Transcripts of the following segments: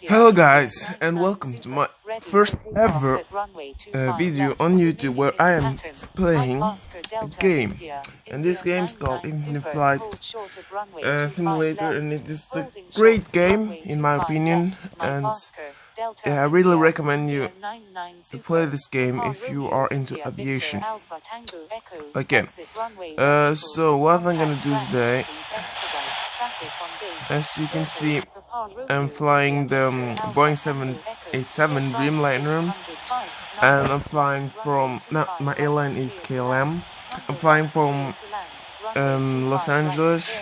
Hello guys, and welcome to my first ever video on YouTube where I am playing a game. And this game is called Infinite Flight Simulator, and it is a great game in my opinion, and I really recommend you to play this game if you are into aviation. Okay, so what I'm gonna do today, as you can see, I'm flying the Boeing 787 Dreamliner, and I'm flying from, my airline is KLM. I'm flying from Los Angeles,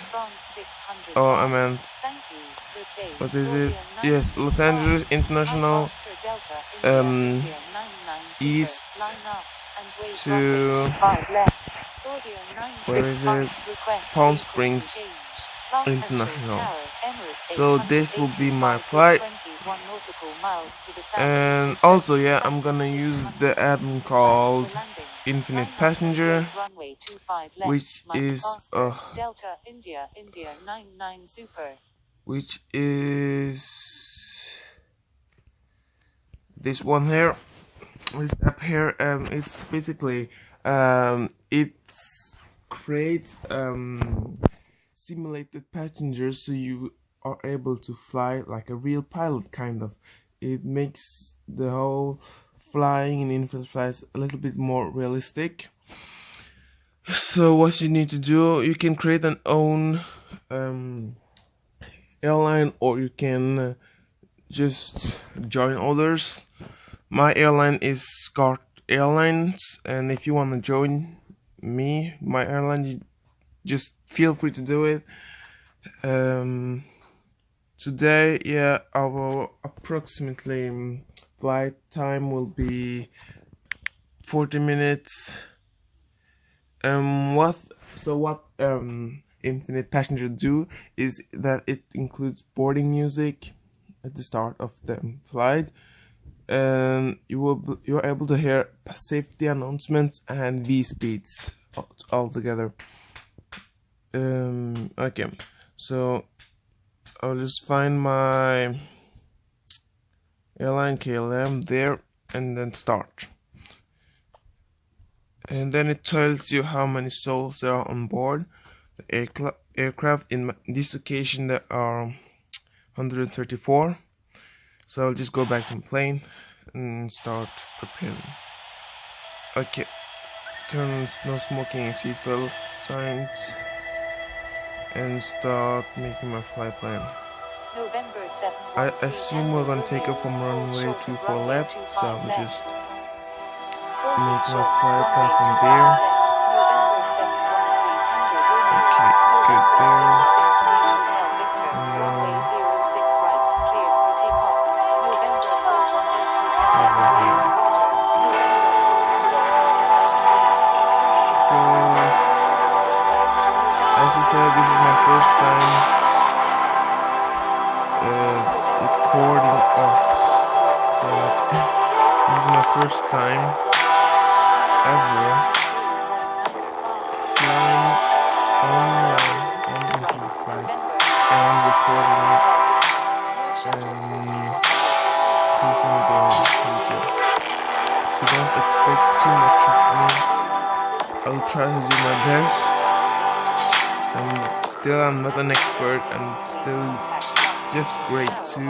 what is it? Yes, Los Angeles International, east to, where is it? Palm Springs International. So this will be my flight, and also I'm gonna use the add-on called Infinite Passenger, which is this one here, this app here. It's basically it creates simulated passengers, so you are able to fly like a real pilot, kind of. It makes the whole flying in Infinite Flights a little bit more realistic. So what you need to do, you can create an own airline, or you can just join others. My airline is Scott Airlines, and if you want to join my airline, you just feel free to do it. Today, our approximately flight time will be 40 minutes. What Infinite Passenger do is that it includes boarding music at the start of the flight, and you're able to hear safety announcements and V-speeds all together. Okay, so I'll just find my airline KLM there and then start. And then it tells you how many souls there are on board the aircraft. In this occasion there are 134. So I'll just go back to the plane and start preparing. Okay, turn on no smoking and seatbelt signs, and start making my flight plan. I assume we're gonna take off from runway 24 left, so I'm just making my flight plan from there. Okay, good there. As I said, this is my first time recording. This is my first time ever flying online on Infinite Flight and recording it and posting the video. So don't expect too much of me. I'll try to do my best. And still, I'm not an expert, I'm still just grade 2.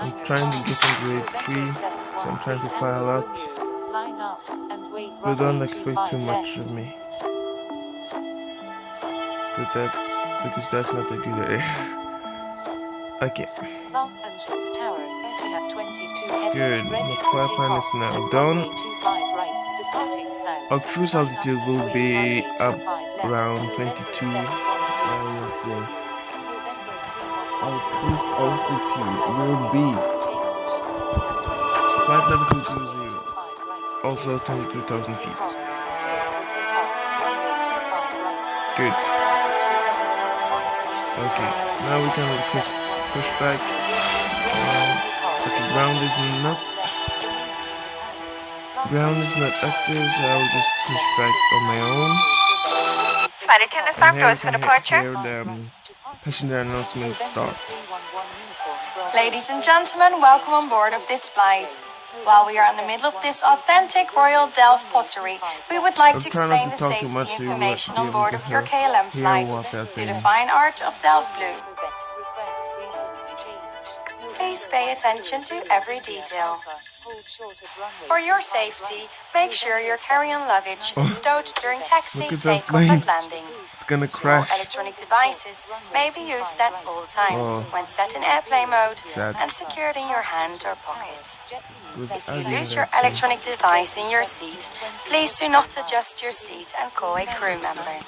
I'm trying to get in grade 3, so I'm trying to fly a lot. But don't expect too much of me. Because that's not a good idea. Okay. Good, my flight plan is now done. Our cruise altitude will be up around 22. Our cruise altitude will be flight level 220, also 22,000 feet. Good. Okay, now we can push back. But the ground is not active, so I'll just push back on my own. Flight attendants are closed for departure. Here the passenger announcement start. Ladies and gentlemen, welcome on board of this flight. While we are in the middle of this authentic Royal Delft pottery, we would like to explain the safety information on board of your KLM flight through the fine art of Delft blue. Please pay attention to every detail. For your safety, make sure your carry-on luggage is stowed during taxi, takeoff and landing. It's gonna crash. Small electronic devices may be used at all times when set in airplane mode and secured in your hand or pocket. If you lose your electronic device in your seat, please do not adjust your seat and call a crew member.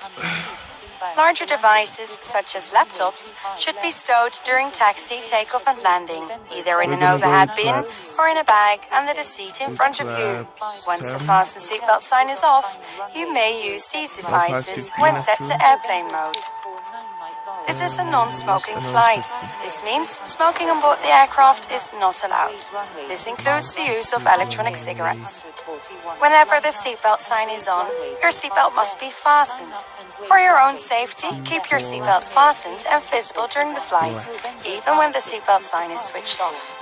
Larger devices, such as laptops, should be stowed during taxi, takeoff and landing, either in an overhead bin or in a bag under the seat in front of you. Once the fasten seatbelt sign is off, you may use these devices when set to airplane mode. This is a non-smoking flight. This means smoking on board the aircraft is not allowed. This includes the use of electronic cigarettes. Whenever the seatbelt sign is on, your seatbelt must be fastened. For your own safety, keep your seatbelt fastened and visible during the flight, even when the seatbelt sign is switched off.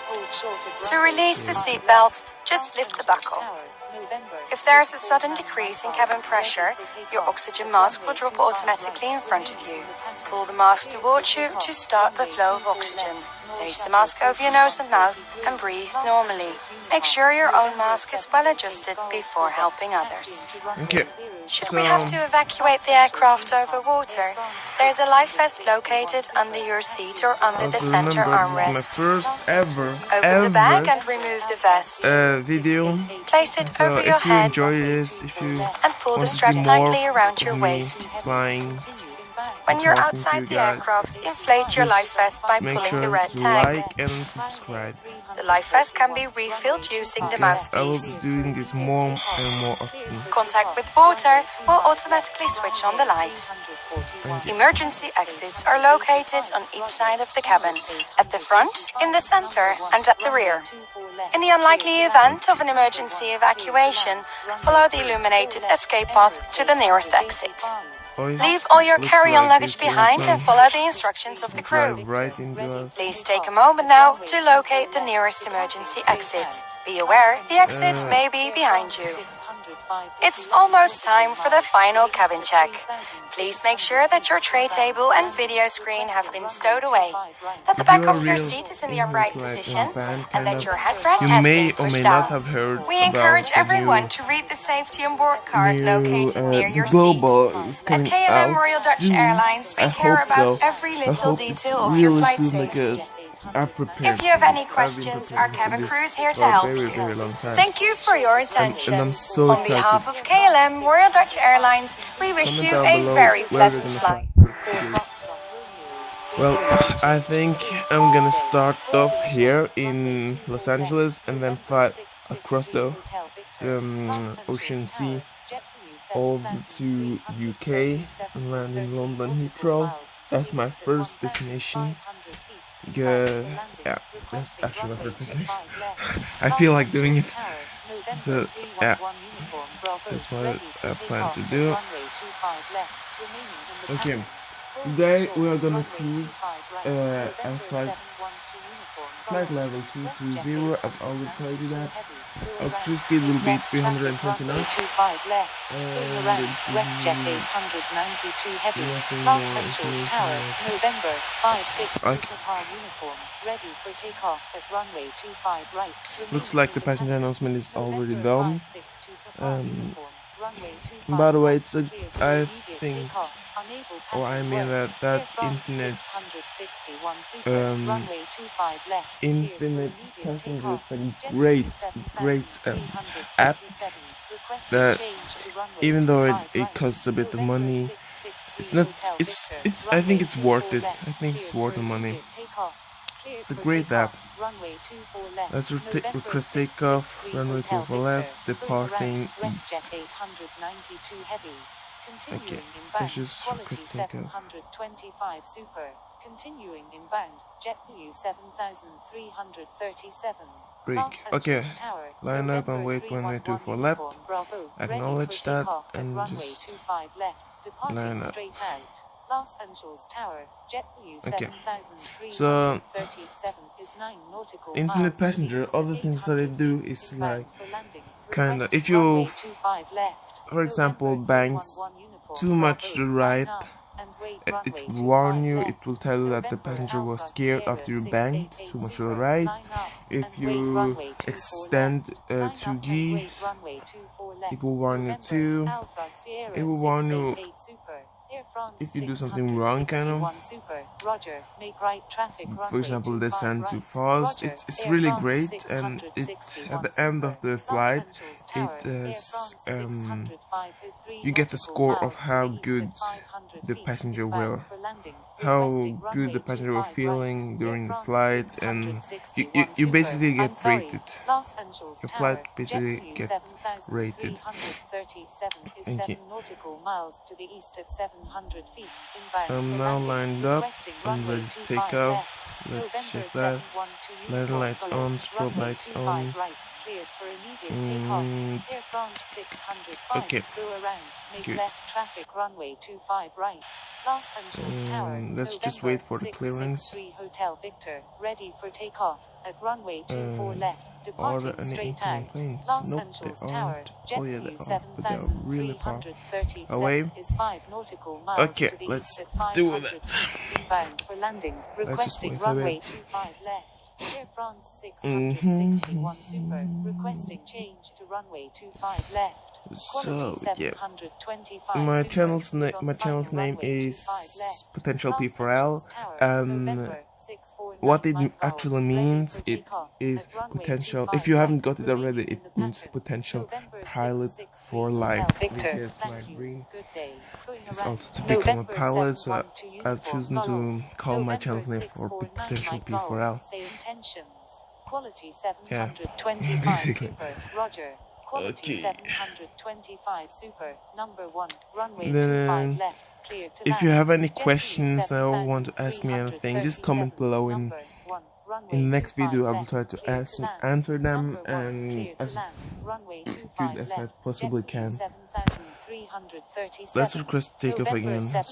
To release the seatbelt, just lift the buckle. If there is a sudden decrease in cabin pressure, your oxygen mask will drop automatically in front of you. Pull the mask towards you to start the flow of oxygen. Place the mask over your nose and mouth and breathe normally. Make sure your own mask is well adjusted before helping others. Okay. Should we have to evacuate the aircraft over water, there is a life vest located under your seat or under the center armrest. This is my first ever Open the bag and remove the vest. video. Place it over your If you head enjoy this, if you and pull the want to see strap more tightly around of your me waist. flying, When you're talking to outside you the guys, aircraft, inflate your life vest by make pulling sure the red to tag. like and subscribe. The life vest can be refilled using the Because I will mouthpiece. be doing this more and more often. Contact with water will automatically switch on the light. Emergency exits are located on each side of the cabin, at the front, in the center, and at the rear. In the unlikely event of an emergency evacuation, follow the illuminated escape path to the nearest exit. Leave all your carry-on luggage behind and follow the instructions of the crew. Right into us. Please take a moment now to locate the nearest emergency exit. Be aware, the exit may be behind you. It's almost time for the final cabin check. Please make sure that your tray table and video screen have been stowed away, that the back of your seat is in the upright position, and that your headrest has been pushed down. We encourage everyone to read the safety on board card located near your seat. At KLM Royal Dutch Airlines, we care about every little detail of your flight safety. If you have any questions, our cabin crew is here to help you. Thank you for your attention. I'm so On behalf of KLM Royal Dutch Airlines, we wish you a very pleasant flight. Well, I think I'm gonna start off here in Los Angeles and then fly across the ocean sea all to UK and land in London Heathrow. That's my first destination. Yeah, that's actually my first destination. I feel like doing it. So, yeah, that's what I plan to do. Okay, today we are gonna cruise at flight level 220. I've already told you that. Our cruise speed will be 320 knots. WestJet 892 Heavy, Los Angeles Tower, November 5-6 uniform, ready for takeoff at runway 25 right. Looks like the passenger announcement is already done. By the way, I think, or I mean that infinite passenger is a great app that even though it costs a bit of money, I think it's worth it. I think it's worth the money. It's a great app. Let's request takeoff, runway 24 left, departing east. Okay, let's just request takeoff. Continuing inbound, JetBlue 7337. Break. Okay, line up and wait runway 24 left. Acknowledge that and just line up. Los Angeles Tower, JetBlue Okay. 7337 is 9 nautical Infinite miles passenger, to the east other at things that they 800 do feet is inbound like for landing. kinda, if Requesting runway you 25 left, for example November banks 311 uniform too much to the Bravo, line right, up and wait it runway will warn 25 you, left. it will tell you that the November passenger was Alpha scared Sierra after you banked 688 too much to Super, the right. line up If and wait you runway 24 extend left. Line 2 up and wait Gs, runway 24 left. it will warn you November too. Alpha Sierra It will warn you 688 Super. Air France if you do something wrong, kind of. 661 Super. Roger. Make right traffic For runway example, 25 descend right. too fast. Roger. It's Air really France great, and it 661 at the end Super. of the Los flight, Angeles Tower. Air France 605 is 3 you get the nautical score of miles how to the east good at 500 the feet passenger inbound were, for landing. how Requesting good the runway passenger were 25 feeling right. during Air the France flight, and you 661 basically Super. get I'm sorry. rated. Los Angeles Your Tower. flight basically JetBlue get rated. 7337 is Thank 7 you. nautical miles to the east at 700 feet inbound I'm for now landing. lined up. Requesting I'm runway ready to 25 take off. left. Let's November check that. 712 Landing uniform lights Golf. on, strobe Runway lights 25 on. right. Cleared for immediate takeoff. Air France 605. Okay. Go around. Make Good. left traffic runway 25 right. Los Angeles Tower. Let's just November wait for the clearance. 663 Hotel Victor. Ready for takeoff at runway 24 left. Are Departing there any straight incoming out. planes? Los Nope, Angeles they Tower. aren't. Oh yeah, they JetBlue are, but they are really far 7337 away. is 5 nautical miles Okay, to the let's east at do 500 that. feet inbound for landing. Let's just Requesting wait a runway bit. 25 left. Air France 661 Super. Requesting change to runway 25 left. Quality So yeah, 725 my Super channel's is on channel's final name runway is 25 left. Potential Los P4L. Angeles Tower, November 649 What it Mike Golf. actually Ready means, for it takeoff is at runway potential. 25 If you haven't left. got it already, Remaining it in the means pattern. potential November pilot 663 for life. Hotel Victor. Because my Thank you. dream Good day. Going is around. also to become a November pilot, so 712 I've chosen to Golf. call my November channel's name for 649 Potential Mike P4L. Golf. Say intentions. Quality Yeah, 725 basically. Super. Roger. Quality Okay. 725 Super. Number 1. Runway Then, 25 left. Clear to if you land. have any JetBlue questions or want to ask me anything, just comment below. In the next video, I will try to answer them and as good as I possibly can. Let's request takeoff again. So,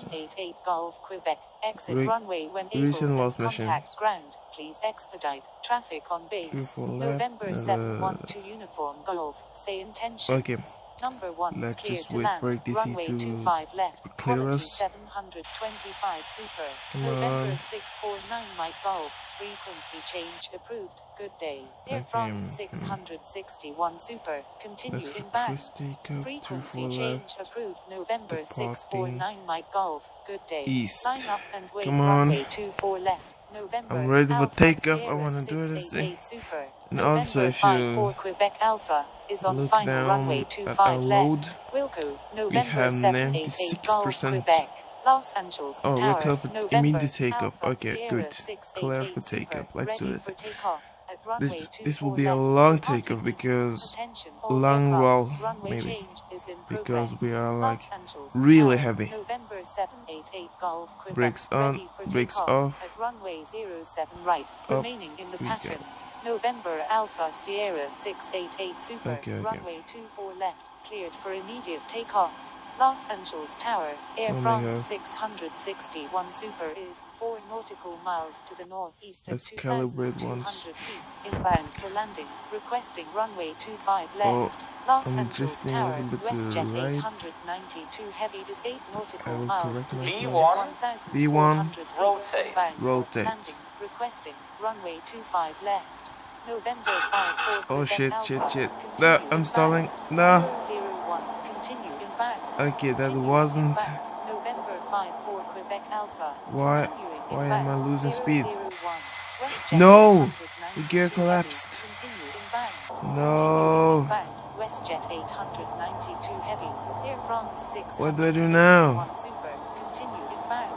Exit runway when recent able lost and contact missions. ground. Please expedite traffic on base. 24 left. November 712 uniform Golf. Say intentions. Okay. Number 1. Let's Clear just to wait land. for ATC Runway to 25 left. clear Quality us. 725 Super. Come November on. 649 Mike Golf. Frequency change approved. Good day. Air Okay, France 661 Super. Continue Let's inbound. request takeoff. Frequency 24 change left. approved. November Departing 649 Mike Golf. Good day. east. Line up and wait. Come on. Runway 24 left. November I'm ready for Alpha takeoff. I Sierra want to do this 688 thing. Super. And November also, if 54 you Quebec Alpha is on look final down runway at 25 our load, left. Wilco. we November have 788 Golf 96%. Quebec. Los Angeles Oh, we're Tower. clear for November immediate takeoff. Alpha Okay, Sierra good. 688 Clear for Super. takeoff. Let's do Ready this. for takeoff at runway This will 24 be a left. long Departing takeoff east. because Attention, all long aircraft. roll Runway maybe change is in because progress. we are like Los Angeles really Tower. heavy. November 788 Golf Quebec. Brakes on, Ready for brakes takeoff off. at runway 07 right. Up Remaining in the we pattern. go. November Alpha Sierra 688 Super. Okay. Runway 24 left. Cleared for immediate takeoff. Los Angeles Tower. Air Oh my France God. 661 Super is 4 nautical miles to the northeast at Let's calibrate 2,200 once. feet inbound for landing. Requesting runway 25 Oh, left. Los I'm Angeles drifting a Tower. little bit to WestJet the right. 892 Heavy is 8 I nautical will miles correct to the east myself. at 1,400 V1, feet rotate. inbound for rotate. landing. Requesting runway 25 left. November 54 Oh Quebec shit, Alpha. shit, shit. Continue No, I'm inbound. stalling. No. 001. Continue inbound. Okay, that Continue wasn't. inbound. November 54 Quebec Alpha. Why? Continuing Why am I inbound. losing speed? 001. WestJet No! The 892 gear Heavy. collapsed. Continue inbound. No. Continuing inbound. WestJet 892 Heavy. Air France 661 What do I do now? Super. Continue inbound.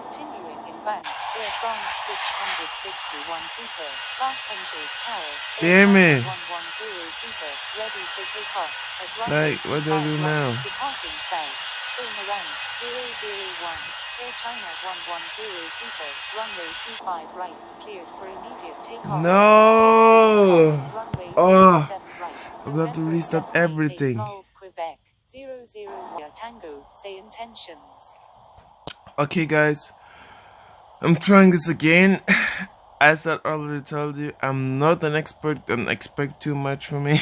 Continuing inbound. Air France 661 Super. Los Angeles Tower. Damn it. 110 Super. Ready for takeoff. At runway Like, what do I do 25 now? right. Departing south. Going around 001. Air China 110 Super. Runway 25 right. Cleared for immediate takeoff. No! Runway Oh, 07 right. I will have to November restart 788 everything. Golf Quebec. 001 Tango. Say intentions. Okay guys, I'm trying this again. As I already told you, I'm not an expert, don't expect too much from me.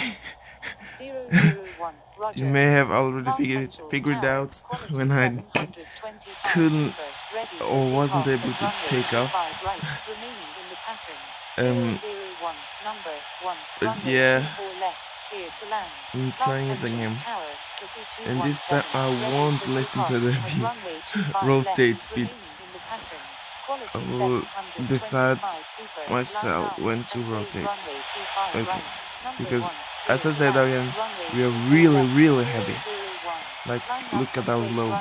001, Roger. You may have already figured out when I couldn't or wasn't able to take off. Right, remaining in the pattern. 001, number 1, But yeah, left, clear to land. I'm trying it again. Tower, And this time I won't listen to the rotate speed. I will decide myself when to rotate. Okay, because as I said again, we are really heavy. Like, look at our load.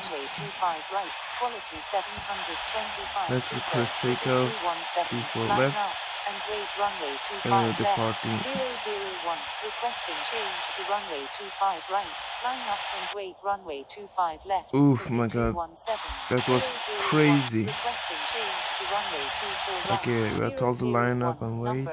Let's request takeoff, 24 left, departing. 001, requesting change to runway 25 right, line up and wait runway 25 left. Oof, my god, that was crazy. Okay, we are told to line up and wait.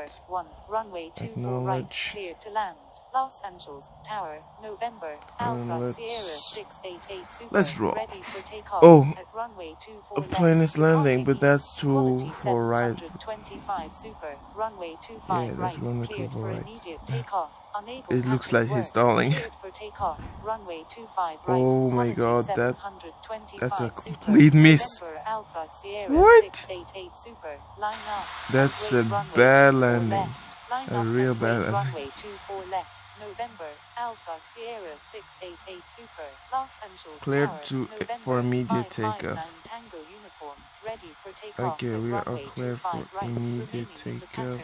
Acknowledge. Clear to land. Los Angeles Tower, November, Alpha Sierra 688 Super, let's roll. ready for takeoff Oh, at runway 24 a plane is landing, but that's too for right. 25 Super, runway 25 Yeah, that's right, runway cleared 25 for right. immediate takeoff. Unable It looks like he's stalling. Cleared for takeoff, runway 25 right. Oh my god, that's a Super, complete miss. November, Alpha Sierra What? 688 Super, line up. That's Wait, a runway bad 24 landing. left. Line A up real and bad wait, landing. runway 24 left. November, Alpha Sierra 688 Super, Los Angeles Cleared Tower, to November, for immediate 559 takeoff. Tango uniform, ready for takeoff. Okay, we are runway clear for 25 right, immediate remaining in the takeoff. pattern.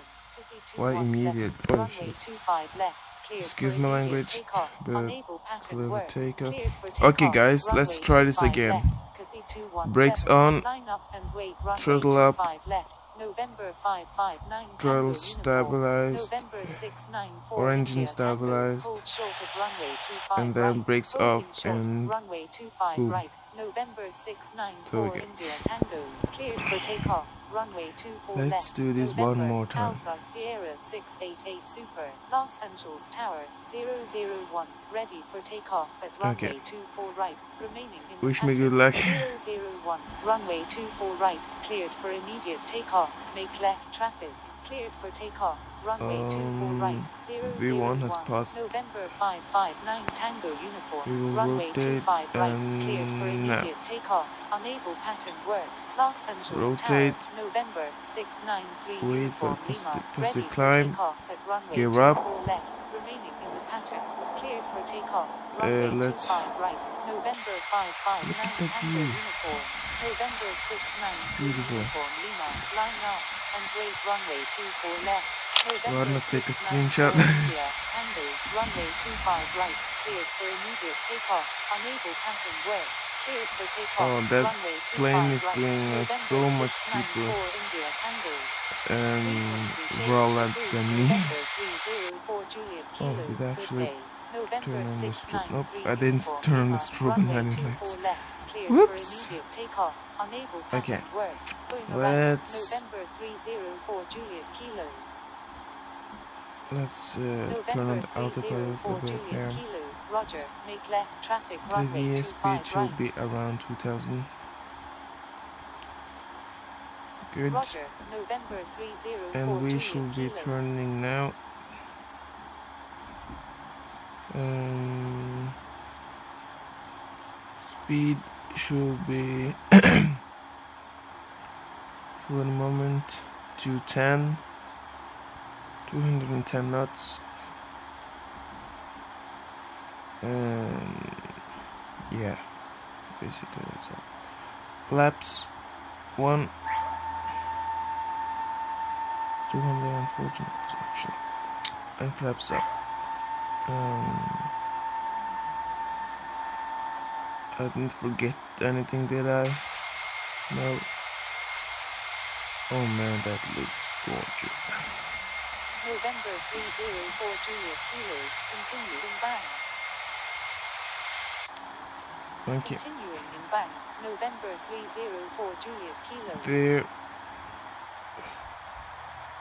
Why immediate? Oh Runway shit. 25 left, cleared Excuse for my immediate language, takeoff. but Unable pattern clear for work. takeoff. Cleared for takeoff. Okay guys, let's Runway try this 25 again. left, Cathay 217. Brakes on, Line up and wait, runway throttle up, 25 left. November 559 throttle Tango stabilized, November 694 or engine India Tango, stabilized, hold short of runway 25 and then right, brakes holding off short, and runway 25 boom. right, November 694 Okay. India Tango, cleared for takeoff, runway 24 left. Let's do this November, one more time. Alpha Sierra 688 Super, Los Angeles Tower, 001, ready for takeoff at runway 24 right, remaining in Wish the me pattern. good luck. 001, runway 24 right, cleared for immediate takeoff, make left traffic, cleared for takeoff, runway 24 right, V1 has 001, passed. November 559 Tango uniform, We will runway rotate 25 right, and cleared for immediate takeoff, unable pattern work, Los Angeles rotate. Tower, November 693 Wait for uniform the Lima, positive ready for climb. takeoff at runway Gear 24 up. left, remaining in the pattern, cleared for takeoff, runway Let's 25 right, November 559 look at that Tango view. uniform, November 693 beautiful. uniform Lima, line up and wait runway 24 left. Why not take a 694 screenshot? India, Tango, runway 25 right, cleared for immediate takeoff, unable pattern work, cleared for takeoff, Oh, that runway 25 plane is right, doing November so much 694 steeper India, Tango, and frequency change roller approved, than me. November 304 Juliet Oh, Kilo, did I good actually day. November turn on the strobe? Nope, 693 I didn't uniform turn on Lima, the strobe and I runway didn't 24 like. left, cleared Whoops. for immediate takeoff, unable Okay. pattern work, going around, Let's November 304 Juliet Kilo. Turn on the autopilot a bit here. Roger, make left traffic The runway VA speed 25 should right. be around 2000. Good. Roger, November 304 And we Juliet should be Kilo. turning now. Speed should be for the moment 210 knots. Yeah, basically that's all. Flaps 1, 240 knots actually, and flaps up. I didn't forget anything, did I? No. Oh man, that looks gorgeous. November 304 Juliet Kilo, continue inbound. Thank you. Continuing inbound, November 304 Juliet Kilo. There.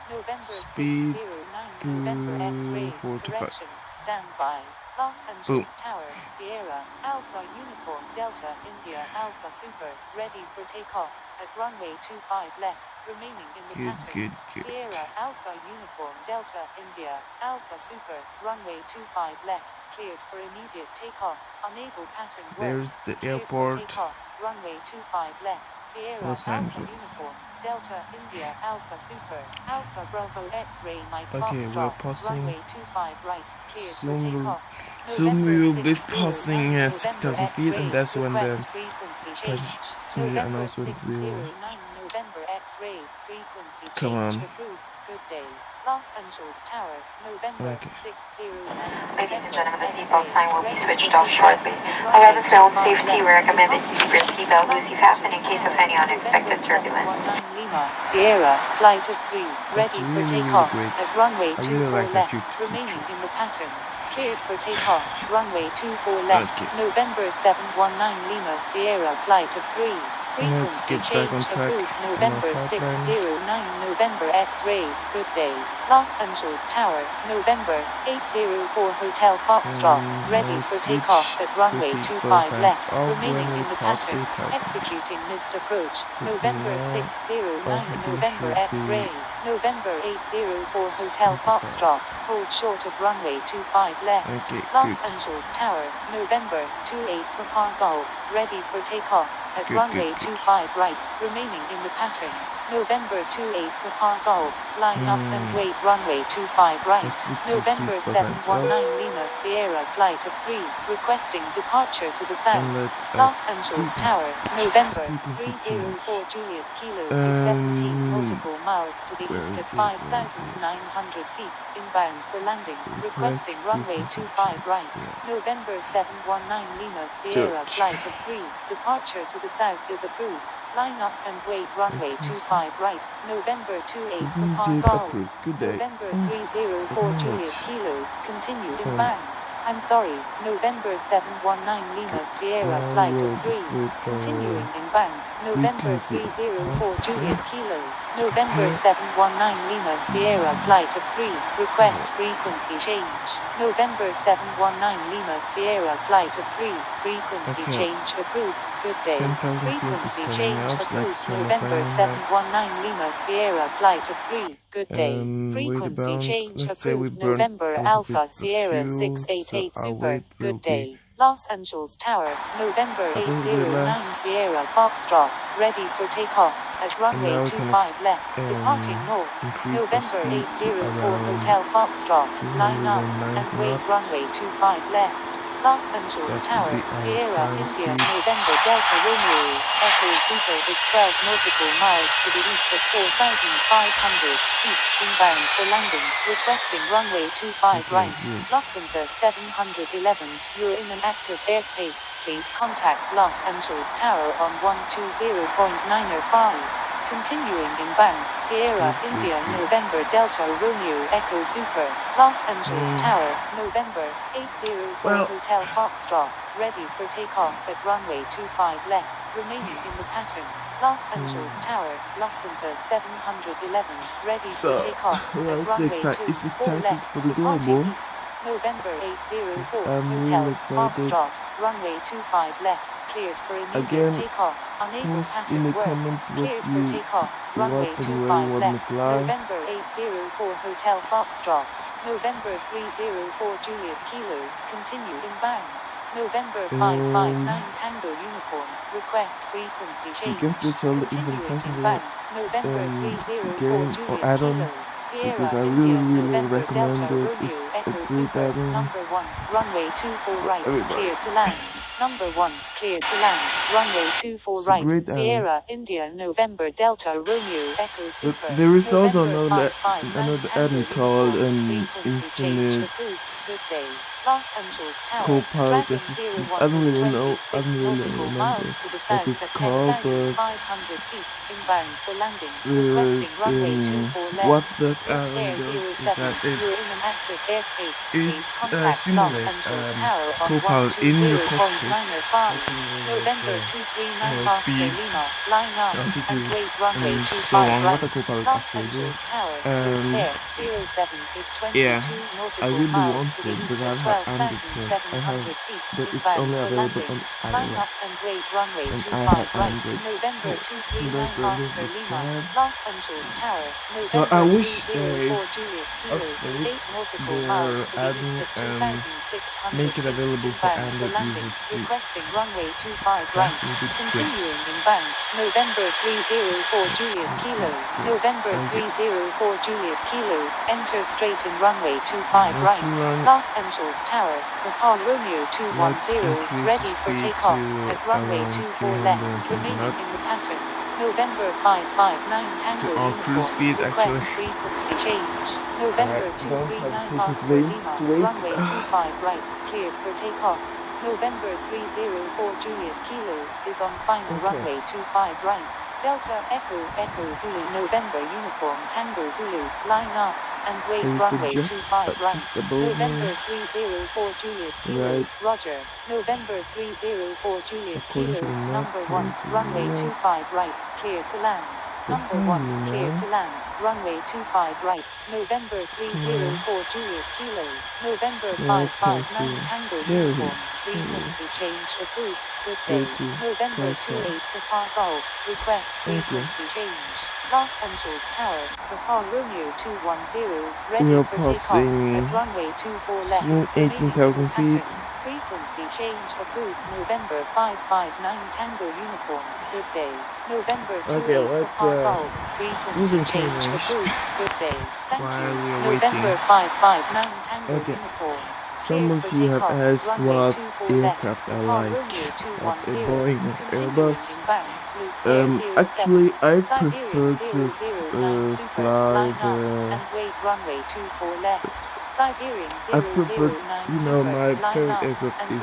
November Speed 609 November X-ray 45. correction stand by. Los Angeles Tower, Sierra, Alpha Uniform Delta, India, Alpha Super, ready for takeoff, at runway 25 left, remaining in the pattern. Sierra, Alpha Uniform Delta, India, Alpha Super, runway 25 left, cleared for immediate takeoff, unable pattern work. There's the Cleared airport. for takeoff, runway 25 left, Sierra, Los Alpha Angeles. Uniform, Delta, India, Alpha Super, Alpha Bravo X-ray Mike Okay, we're Foxtrot, passing. runway 25 right, cleared for Soon takeoff. we will be 609 passing 6,000 feet, and that's when the request frequency change. passenger November announcement will 609 November X-ray frequency come change on. approved. Good day. Los Angeles Tower, November Okay. 609. Ladies and gentlemen, the seatbelt sign will be switched off shortly. However, for own safety, we recommend that you keep your seatbelt loosely fastened in case of any unexpected turbulence. Lima, Sierra, flight of 3, ready for really, takeoff, really great. at runway I 24 really like that left, you remaining in the pattern. Cleared for takeoff, runway 24 left, Okay. November 719 Lima, Sierra, flight of 3. Let's Frequency get back change on track approved. on our November flight plan. 609 November X-ray. Good day. Los Angeles Tower, November 804 Hotel Foxtrot, ready now for switch takeoff at runway the 25 seatbelt left, signs off remaining when in we the pass pattern, 8,000 executing missed approach. Good November day. 609 Everything November should be X-ray. November 804 Hotel Foxtrot, hold short of runway 25 left. Okay, Los good. Angeles Tower, November 28 Papa Golf, ready for takeoff at Good, runway good, good. 25 right, remaining in the pattern. November 28 Papa Golf, line up and wait runway 25 right. Let's switch the November seatbelt signs 719 Lima Sierra flight of 3, requesting departure to the south. And let's Los Angeles Tower, November frequency 304 Juliet Kilo is 17 nautical miles to the where east is at it? 5,900 feet, inbound for landing, requesting runway 25 right. November 719 Lima Sierra Touch. flight of 3, departure to the south is approved. Line up and wait runway 25 right. November 28 Papa DJ Golf. approved. Good day. November Thanks 304 very Juliet much. Kilo, continue So- inbound. I'm sorry, November 719 Lima Sierra flight of 3, continuing inbound. November frequency. 304 Juliet Thanks. Kilo. November 719 Lima Sierra flight of 3, request frequency change. November 719 Lima Sierra flight of 3, frequency Okay. change approved. Good day. 10,000 feet is Frequency coming change up, so let's approved. turn off November landing 719 Lima Sierra flight of 3, good day. Way to Frequency bounce. change Let's say we approved. burn November a little Alpha bit of Sierra fuel, 688 so our Super, weight will good day. be Los Angeles Tower, November a little bit 809 less. Sierra Foxtrot, ready for takeoff, at runway now we can 25 left, departing north. increase our November speed to 804 around Hotel Foxtrot, line up, and 290 wait knots. runway 25 left. Los Angeles That Tower, would be our Sierra, climb India, speed. November Delta Romeo, Echo Super is 12 nautical miles to the east at 4,500 feet, inbound for landing, requesting runway 25 Okay, right. good. Lufthansa 711, you're in an active airspace, please contact Los Angeles Tower on 120.905. Continuing inbound, Sierra, Good, India, good, good. November Delta Romeo Echo Super, Los Angeles Tower, November 804 Well- Hotel Foxtrot, ready for takeoff at runway 25 left, remaining in the pattern. Los Angeles Tower, Lufthansa 711, ready So, for takeoff well, at it's runway exci- 24 it's excited left, for the departing global. east. November 804 I'm Hotel really excited. Foxtrot, runway 25 left, cleared for immediate Again, takeoff. Unable post in pattern the work. comment what Cleared for you takeoff. Runway what and where 25 you want me left. to fly. November 804 Hotel Foxtrot. November 304 Juliet Kilo. Continue inbound. November 559 Tango Uniform. Request frequency change. get this all the Continuing passenger inbound. November 304 game or Juliet add-on, Kilo. Sierra, because I India, really November recommend Delta it. Romeo It's a Echo great Super. add-on. Number 1, runway 24 right, Everybody. clear to land. Number 1, clear to land. Runway 24 It's a right, great add-on. Sierra, India, November Delta Romeo Echo Super. there is also November another 559 add-on Tango called Uniform. Frequency change Infinite approved. Good day. Los Angeles Tower, Co-pilot Dragon assistance. 01 I don't is really know. 26 I don't really nautical remember miles to the what south it's at called, but 10,500 feet, inbound for landing, requesting runway 24 left. what that Corsair add-on does is 07, that you're in an active airspace. Please it's contact Los simulate Angeles Tower on co-pilot in your 120.905. cockpit. November 239 Oscar Lima, line up and wait runway and 25 so on. right. What I call Los Angeles Tower, Luxair 07 is 22 yeah, I nautical really miles want to the it, east but of I have 12,700 feet but it's inbound only for available landing. on Line up iOS, and wait runway and 25 I have right. Android. November So 239 Oscar Lima, Los Angeles Tower, So I November wish they 304 Juliet Kilo is 8 nautical miles to the east of adding 2,600 make it feet available for inbound for Android landing. users too. Requesting runway 25 That right. would be great. Continuing inbound. November 304 Juliet Kilo. November 304 Juliet Kilo. Enter straight in runway 25 right. Los Angeles Tower. Papa Romeo 210. Ready for takeoff. At runway 24 left. Remaining in the pattern. November 559 Tango Our cruise Uniform. speed Request actually. frequency change. November don't have 239 the patience Oscar Lima. to wait. Runway 25 right. Cleared for takeoff. November 304 Juliet Kilo is on final runway 25 right. Delta Echo Echo Zulu November Uniform Tango Zulu. Line up and wait runway 25 right. November 304 Juliet Kilo. Roger. November 304 Juliet Kilo. Number 1 runway 25 right. Clear to land. Number 1 clear to land. Runway 25 right. November 304 Juliet Kilo. November 559 Tango Uniform. Frequency change approved. Good day. November 28 Papa Golf. Request frequency change. Los Angeles Tower. Papa Romeo 210. Ready for takeoff. At runway 24 left. Soon 18,000 feet. Frequency change approved. November 559 Tango Uniform. Good day. November 28 Papa Golf. Frequency change approved. Good day. Thank you. November 559 Tango Uniform. Some of you have asked what aircraft I like, like a Boeing or Airbus. Actually, I prefer to fly I prefer, my favorite aircraft is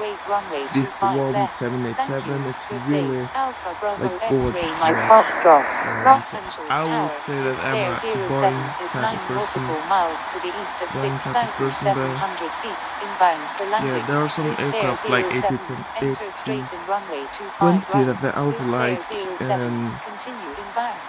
this Boeing 787. It's really like gorgeous. So I would say that I'm a Boeing type of person. Boeing type of person, but yeah, there are some aircraft like A320 that I also like, and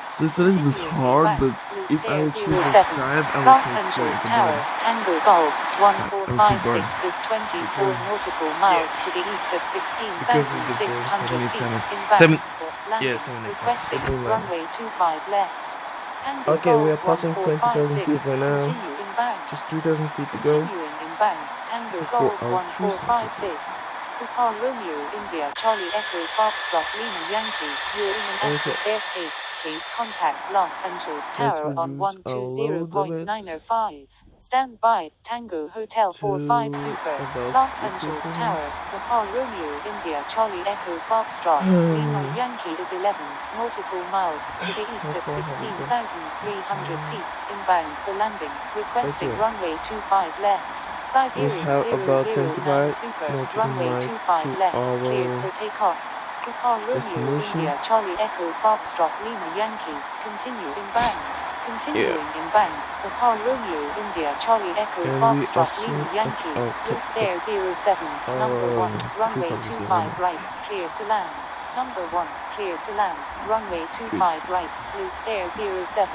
so it's a little bit hard, but if I would choose a side, I would Los take Angeles the Tower, Boeing. Tango Golf, 1456 is 24 nautical miles to the east at 16,600 feet inbound for landing. Requesting runway 25 left. Tango Okay, we are Golf passing 20,000 feet right now. continue inbound. Just 3,000 feet to go. Continuing inbound. Tango Before Golf our cruise 1456. Papa Romeo India Charlie Echo Foxtrot Lima Yankee. You're in an active airspace. Please contact Los Angeles Tower on 120.905. Stand by. Tango Hotel 45 Super. Los Angeles Tower. Papa Romeo India Charlie Echo Foxtrot Lima Yankee is 11 nautical miles to the east at 16,300 feet inbound for landing. Requesting runway 25 left. Siberian have about 009 25 Super. nautical Runway miles 25 to left. our Cleared for takeoff. Papa Romeo destination. India Charlie Echo Foxtrot Lima Yankee. Continue inbound. Continuing inbound. Papa Romeo India Charlie Echo And we Foxtrot are Lima soon Yankee. at our Luxair 07. Number 1. Runway 25 right. Clear to land. Number 1. Clear to land. Runway 25 right. Luxair 07.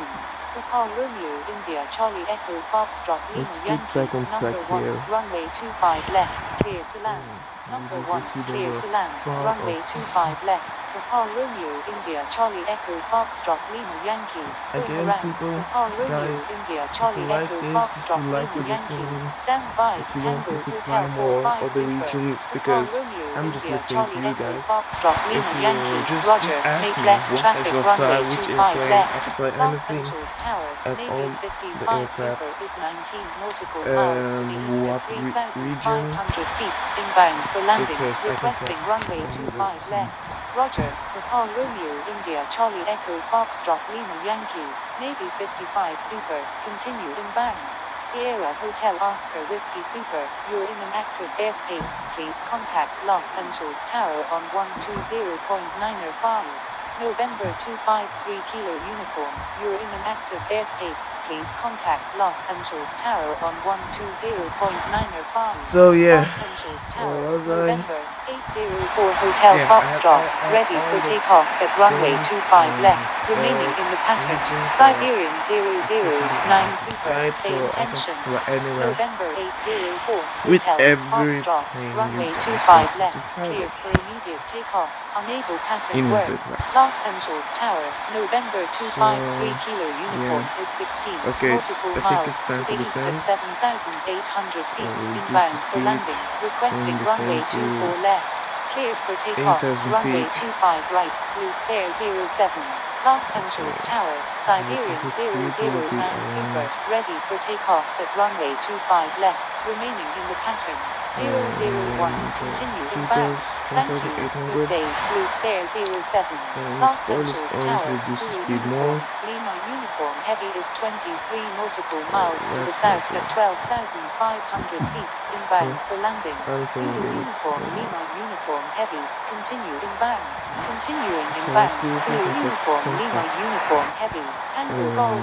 Papa Romeo India Charlie Echo Foxtrot Lima Let's get Yankee. back on track Number 1. here. Runway 25 left. Clear to land. Number 1. Clear to land. Runway 25 left. Papa Romeo India Charlie Echo Foxtrot Lima Yankee. Again, people, Papa Romeo guys, India if Charlie you like Echo this, Foxtrot if you like Lima what you're Yankee. seeing, Stand by. if you want Tango me to Hotel try more 45 other Super. regions, Papa because Romeo I'm just India listening to Charlie you Echo guys. Foxtrot If Lima you Yankee. just Roger. ask Make me left what I traffic shall runway fly, which 25 airplane, I left. can fly Los anything Angeles Tower. at Navy all the 55 Super aircraft. is 19 nautical miles to the east at What region? 3,500 feet inbound for landing. Because I can Requesting fly runway from 25 the left. Roger. Papa Romeo India Charlie Echo Foxtrot Lima Yankee. Navy 55 Super. Continue inbound. Sierra Hotel Oscar Whiskey Super. You're in an active airspace. Please contact Los Angeles Tower on 120.905. November 253 Kilo Uniform, you're in an active airspace. Please contact Los Angeles Tower on 120.905. So yeah, Los Angeles Tower, where was November 804 Hotel Foxtrot, ready for takeoff at runway 25 left, remaining in the pattern. Siberian 009 Super, pay attention. November 804 with Hotel Foxtrot, everything runway you 25 guys left, want to cleared for immediate takeoff. Unable pattern in work. the class. Los Angeles Tower, November 253 Kilo Uniform is 16 Okay, nautical I think miles it's to time the to east at descend. 7,800 feet, Reduce inbound the for speed landing, requesting and runway descend 24 to left, cleared for takeoff, 8,000 runway feet. 25 right, Luke's Air 07. Los Angeles Tower, Siberian 009 Super, ready for takeoff at runway 25 left, remaining in the pattern. 001, continue inbound. Thank you, good day, Luke's Air 07. Los Angeles Tower, Zulu Uniform, Lima Uniform Heavy is 23 nautical miles to the south at 12,500 feet, inbound for landing. Zulu Uniform, Lima Uniform Heavy, continue inbound. Continuing inbound, Zulu Uniform, Lima Uniform Heavy, Tango Golf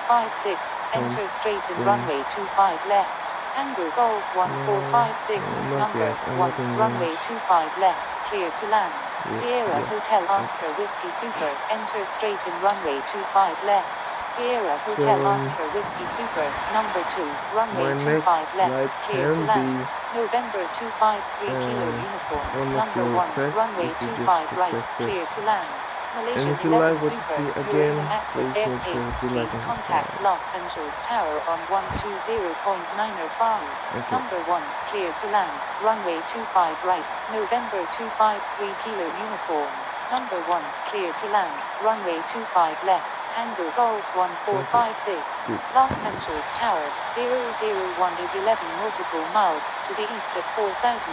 1456, enter straight in runway 25 left. Tango Golf 1456, number 1, runway 25 left, clear to land. Sierra Hotel Oscar Whiskey Super, enter straight in runway 25 left. Sierra Hotel Oscar Whiskey Super, number 2, runway 25 left, clear to land. November 253 Kilo Uniform, number 1, runway 25 right, clear to land. Malaysian And if you 11 like what you Super, see you're in again, an active please make airspace. sure to like Please and contact subscribe. Los Angeles Tower on 120.905. Okay. Number 1, clear to land, runway 25 right, November 253 Kilo Uniform. Number 1, clear to land, runway 25 left, Tango Golf 1456. Los Angeles Tower, 001 is 11 nautical miles to the east at 4,700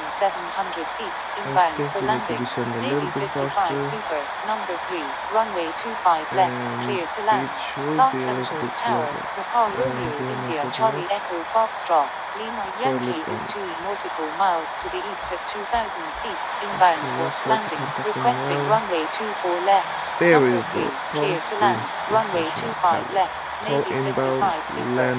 feet, inbound for landing. Navy 55 Super, number 3, runway 25 left, clear to land. Los Angeles Tower, Nepal Romeo India Charlie Echo Foxtrot, Lima Yankee is 2 nautical miles to the east at 2,000 feet, inbound for landing, requesting runway 24 left. Number 3, clear to land, runway 25 left, Navy 55 Super,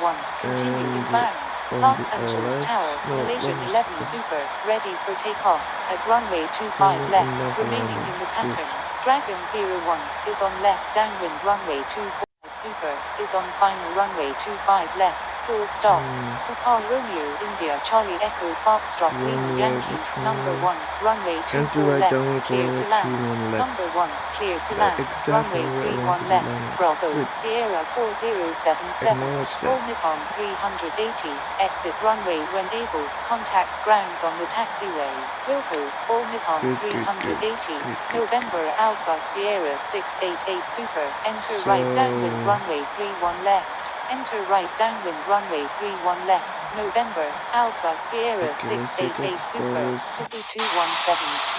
001, continue inbound. Los Angeles Tower, Malaysian 11 Super, ready for takeoff, at runway 25 left, remaining in the pattern. Dragon 01, is on left downwind runway 24. Super, is on final runway 25 left, full stop. Nepal Romeo India Charlie Echo Foxtrot Lima Yankee, number 1, runway 24 left, clear to land. Number 1, clear to land, runway 31 left, Bravo, Sierra 4077, All Nippon 380, exit runway when able, contact ground on the taxiway. Wilco, All Nippon 380, November Alpha Sierra 688 Super, enter right downwind runway 31 left. Enter right downwind runway 31 left, November, Alpha Sierra 688 Super, 5217,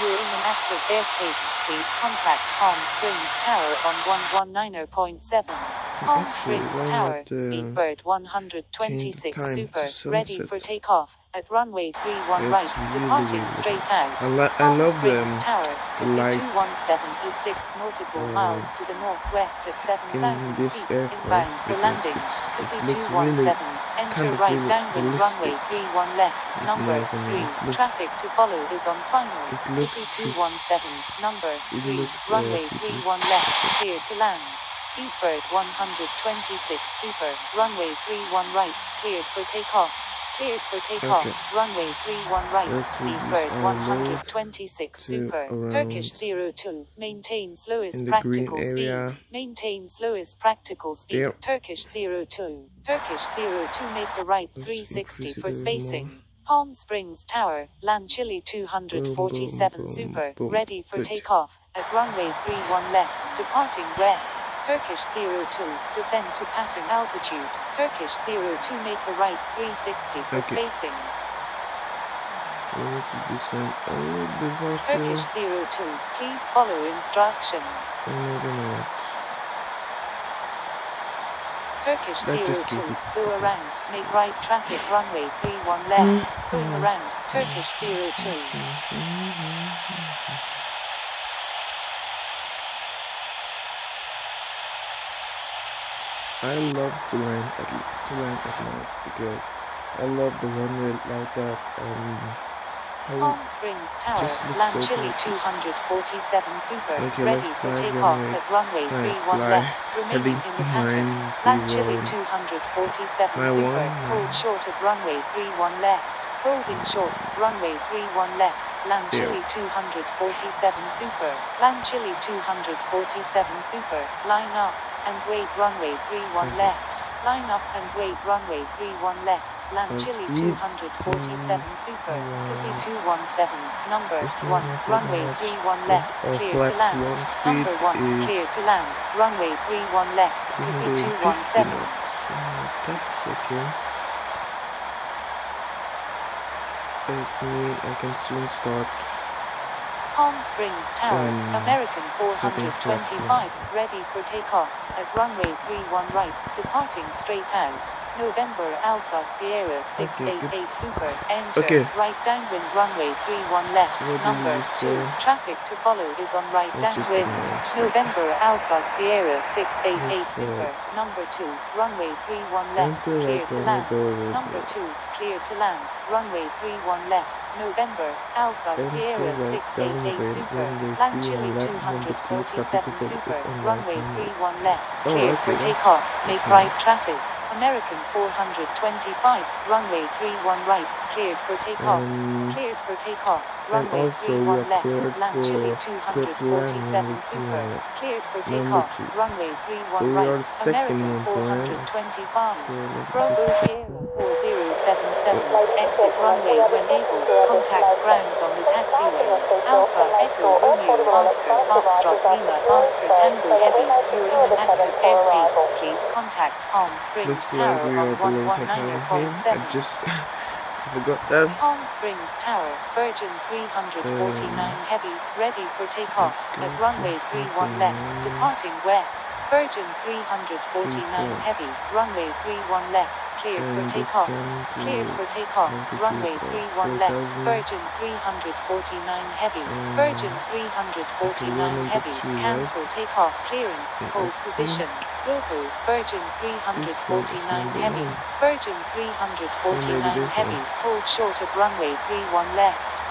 you're in an active airspace, please contact Palm Springs Tower on 119.7. Palm Springs Tower, Speedbird 126 Super, ready for takeoff, at runway 31 right, departing straight out. I love Springs them. Tower, Lights 217 is 6 nautical miles to the northwest at 7,000 this feet, inbound aircraft for because landing. it looks really 217, enter kind of right really downwind runway realistic. 31 left, number No, I mean, 3, traffic to follow is on final. It looks 217, number 3, looks, runway futuristic. 31 left, clear to land. Speedbird 126 Super, runway 31 right, cleared for takeoff. Cleared for takeoff, runway 31 right, Speedbird 126 Super, Turkish 02, maintain slowest practical speed, maintain slowest practical speed, Turkish 02, Turkish 02 make the right 360 for spacing. Palm Springs Tower, land Chile 247 Super, ready for takeoff, at runway 31 left, departing west. Turkish 02, descend to pattern altitude. Turkish 02 make the right 360 for spacing. We need to descend a little bit faster. Turkish 02, please follow instructions. Turkish 02, go around, make right traffic runway 31 left, going around, Turkish 02. I love to land at night because I love the runway like that, and how Palm Springs Tower, just looks land so Chile gorgeous. 247 Super, Okay, ready let's for fly takeoff runway. at runway Right, 31 fly left, remaining heading in the pattern. 90. Land Chile 247 Super, hold short at runway 31 left, holding short, runway 31 left, land There. Chile 247 Super, land Chile 247 Super, line up, and wait runway 31 Okay. left, line up and wait runway 31 left. Land Chile Speed 247 Super, Copy 217, number Just 1, one more runway much. 31 left, clear to Flaps land, 1 speed number 1, is clear to land, runway 31 left, Copy 350 217. knots. That's okay. That means I can soon start Palm Springs Tower, American setting 425, flaps. ready for takeoff, at runway 31 right, departing straight out, November Alpha Sierra 688 good. Super, enter, Okay. right downwind runway 31 left, What did number you 2, say? traffic to follow is on right Let's just downwind, ignore this. November Alpha Sierra 688 Yes, Super, number 2, runway 31 left, Enter clear right to runway, land, blah, number blah, 2, clear to land, runway 31 left, November Alpha Enter Sierra right 688 downwind, Super, runway land 31 Chile left, number 2, traffic to 247 follow Super, is on right runway downwind. 31 left, Oh, cleared okay, for that's takeoff, make nice. right traffic, American 425, runway 31 right, cleared for takeoff, cleared for takeoff, And runway also we 31 are left, cleared land Chile for clear to land 247 runway Super, 31 left. cleared for Number takeoff, 2. runway So 31 we are right, the second American one to land. 425, So let me Bravo just Sierra 4077, exit runway when able, contact ground on the taxiway, Alpha Echo Romeo Oscar Foxtrot Lima Oscar Tango Heavy, you're in an active airspace, please contact Palm Springs looks like Tower we on are below 10,000 here. 119.7. I just forgot that. Palm Springs Tower, Virgin 349 Heavy, ready for takeoff, Let's go at runway to 31 left, departing west, Virgin 349 34. Heavy, runway 31 left, cleared for And takeoff, descend to cleared for takeoff, runway 31 left, 4,000. Virgin 349 Heavy, Virgin 349 number Heavy, 2, right? cancel takeoff clearance, I hold position, local, Virgin This one is 349 number Heavy, 1. Virgin Or 349 maybe this Heavy, one. hold short at runway 31 left.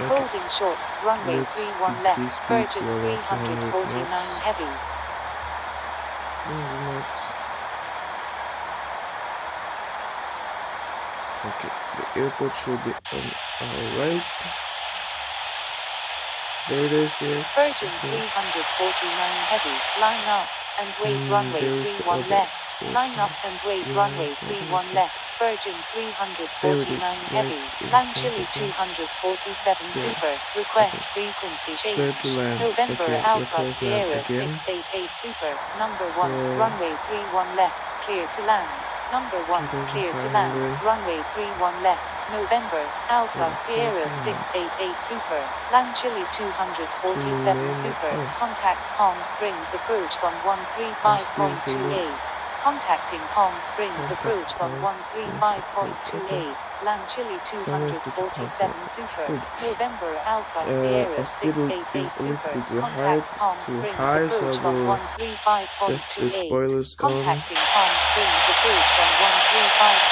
Okay. Holding short, runway Let's 31 decrease left, speed Virgin to around 349 knots. Heavy. 300 knots. Okay, the airport should be on our right. There it is, yes. Virgin Okay. 349 Heavy, line up, and wait runway There's the 31 other left. airport. Line up and wait Yeah, runway okay, 31 okay. left, Virgin There it 349 is, Heavy, right in land front Chile of us. 247 There. Super, request Okay. frequency change, Clear to land. November Okay, Alpha request land Sierra again. 688 Super, number 1, So- runway 31 left, clear to land, number 1, clear to land, 2500. runway 31 left, November Alpha Yeah, Sierra 14 688 Super, land Chile 247 minute, Super, oh. contact Palm Springs approach on 135.28. Contacting Palm Springs Contact approach on Palm Springs 135.28. Land Chile 247 Super. Good. November Alpha Sierra Our speed 688 is a Super. little bit too Contact Palm too Springs high, so approach I on will set the 135.28. spoilers on. Contacting Palm Springs approach on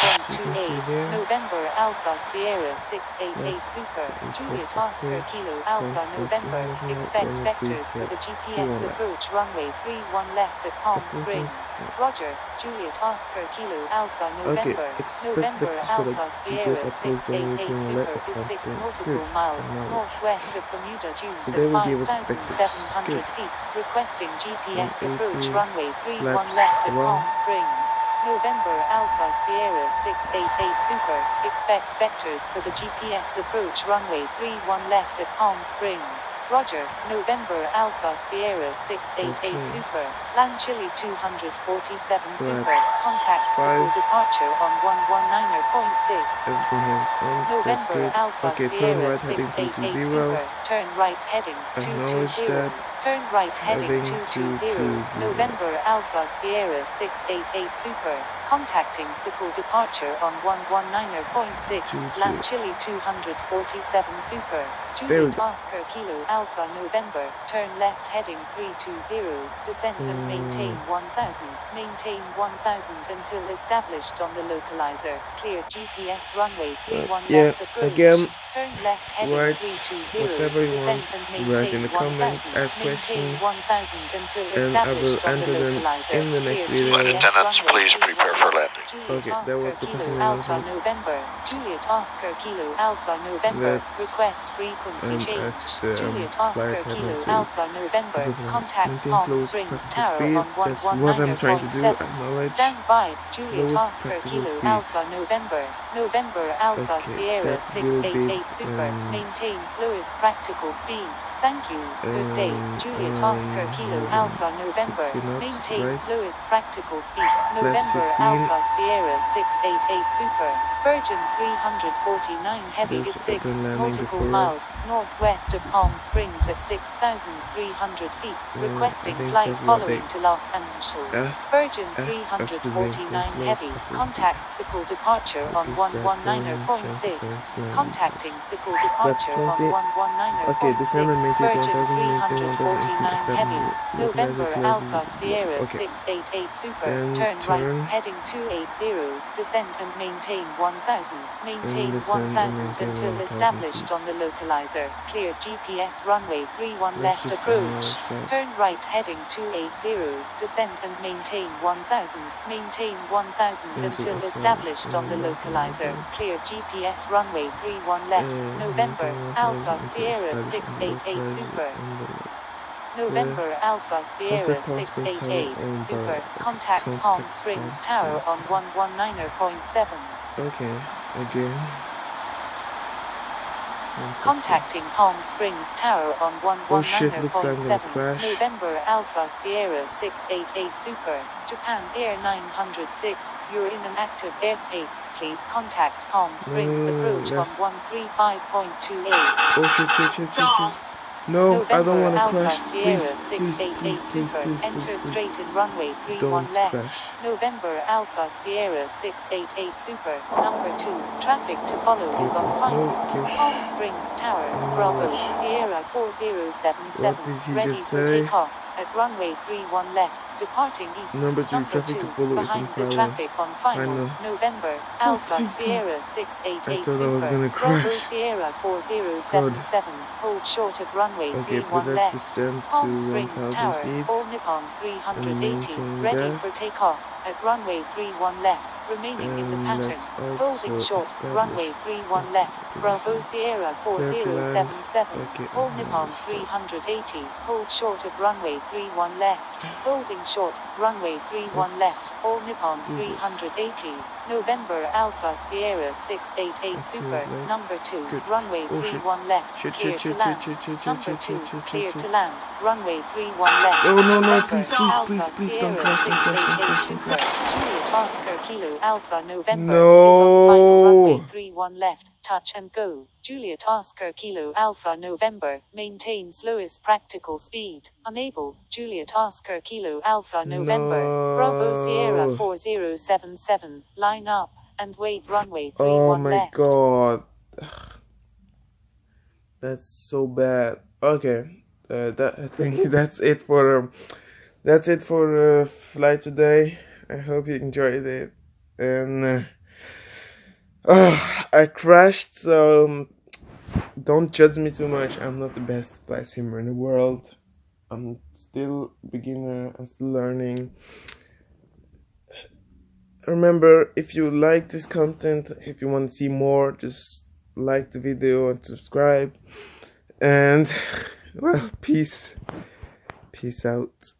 As you can see 135.28. there. November Alpha Sierra 688 Let's Super. Juliet cross the Oscar bridge. Kilo Alpha Cross the November. bridge. Expect Runway vectors for the 31 GPS left. approach runway 31 left at Palm Okay, Springs. okay. Roger. Juliet Oscar Kilo Alpha Okay, November. expect November vectors for the Alpha Sierra GPS approach runway 688 31 Super left at is Palm 6 Springs. nautical Good. miles Acknowledge. northwest of Bermuda Dunes So they will at give us vectors. 5,700 Good. feet. Requesting GPS 180 approach runway 31 flaps left at run. Palm Springs. November Alpha Sierra 688 Super. Expect vectors for the GPS approach runway 31 left at Palm Springs. Roger. November Alpha Sierra 688 Okay. Super. Land Chile 247 Super. Flaps Contact Simple 5. departure on 119.6. Everything is on. That's November good. Alpha Okay, turn Sierra right heading 688 220. Super. Turn right heading Acknowledge 220. that. Turn right heading 220, November Alpha Sierra 688 Super. Contacting Sikul departure on 119.6, land Chile 247 Super. Juliet Oscar Kilo Alpha November, turn left heading 320, descend and maintain 1000, until established on the localizer. Clear GPS runway 31 left approach. Again, turn left heading write 320, whatever you descend want and to maintain write in the comments, 1000, ask questions, 1000 until and I will established on the answer them localizer. in the next video. Flight attendants, please prepare for landing. Okay, that was the passing Alpha announcement. November, Juliet Oscar Kilo Alpha November, request frequency change. Juliet Oscar Kilo Alpha November, contact Palm Springs Tower on That's what I'm trying to do. 119.7. Acknowledge Stand by, Juliet slowest Oscar practical Kilo speed. Alpha November, November Alpha Okay, Sierra that will be, 688 Super, maintain slowest practical speed. Thank you, good day, Juliet Oscar Kilo Alpha November, 60 knots, maintain right? slowest practical speed. Flaps November 15. Alpha Sierra 688 Super, Virgin 349 Heavy There's is 6, open landing nautical before miles, us. northwest of Palm Springs at 6,300 feet, requesting I think flight that's what following they to Los Angeles. asked Virgin us to do, 349 slow Heavy, practical contact Sikul departure on Because that 119.6, going contacting Sikul departure on 20. 119.6, Okay, descend and maintain Virgin 1000, 349 Heavy, November Alpha Okay. Sierra 688 Super, Then turn right, turn. heading 280, descend and maintain 1000, maintain descend and 1000 maintain until 1000 established feet. on the localizer. Clear GPS runway 31 Let's left just approach. start. Turn right heading 280, descend and maintain 1000, until established on the localizer. Clear GPS runway 31 left, November Alpha Sierra 688 Super. November Alpha Sierra Contact Palm Springs 688 Tower Super. on Contact Contact Palm Palm Springs Springs Tower on 119.7. Okay, again. Contacting Palm Springs Tower on Oh shit, looks like I'm gonna 119.7. crash. November Alpha Sierra 688 Super. Japan Air 906. You're in an active airspace. Please contact Palm Springs approach on 135.28. Oh shit. No, I don't November want to Alpha crash. Please, Sierra 688 Super. Enter straight in runway 31 Don't left. crash. November Alpha Sierra 688 Super. Number 2. Traffic to follow is on final. push. Palm Springs Tower. Bravo. Sierra 4077. What did he Ready just for say? takeoff. At runway 31 left. Departing east. Number 3, traffic to follow is Behind on the final. traffic on final. Final. November Oh, Alpha thank Sierra God. 688 I thought I was Super. gonna Bravo crash. Sierra 4077. Hold short of runway Okay, 31 put that left. descent to Palm Springs 1000 Tower, feet. All Nippon 380, maintain ready that. for takeoff, at runway 31 left, remaining in the And pattern, let's holding also short, establish runway 31 left, Bravo Sierra Clear to land. 4077, Okay, All and Nippon start. 380, hold short of runway 31 left, holding short, runway 31 left, All Nippon do this. 380, November Alpha Sierra 688 Super, right. number 2, Good. runway Oh, shit. 31 left, Shit, clear shit, to shit, land, shit, shit, number shit, 2, shit, shit, clear shit. to land, runway 31 left, Oh, no, November please, Alpha don't Sierra crash, don't 688 crash, Super, Juliet Oscar Kilo Alpha November No. is on final runway 31 left, touch and go, Juliet Oscar Kilo Alpha November, maintain slowest practical speed, unable, Juliet Oscar Kilo Alpha November, Bravo Sierra 4077, line up, and wait runway 31 Oh my left. god. That's so bad. Okay. I think that's it for flight today. I hope you enjoyed it. And I crashed, so don't judge me too much. I'm not the best flight simmer in the world. I'm still beginner. I'm still learning. Remember, if you like this content, if you want to see more, just like the video and subscribe. And well, peace out.